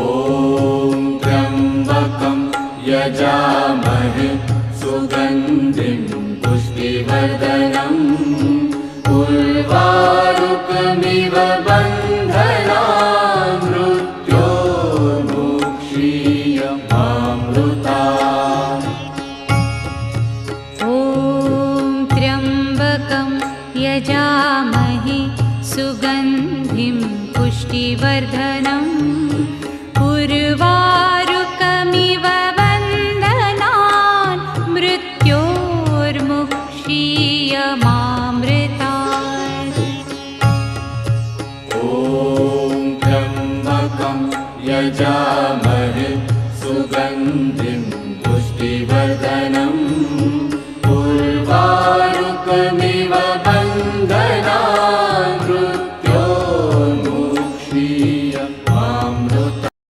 ॐ त्र्यम्बकं यजामहे सुगन्धिं पुष्टिवर्धनम् उर्वारुकमिव बन्धनान् मृत्योर्मुक्षीयमामृतात्। ॐ त्र्यम्बकं यजामहे सुगन्धिं पुष्टिवर्धनम् उर्वारुकमिव बन्धनान् मृत्योर्मुक्षीयमामृतात्। ॐ त्र्यम्बकं यजामहे सुगन्धिं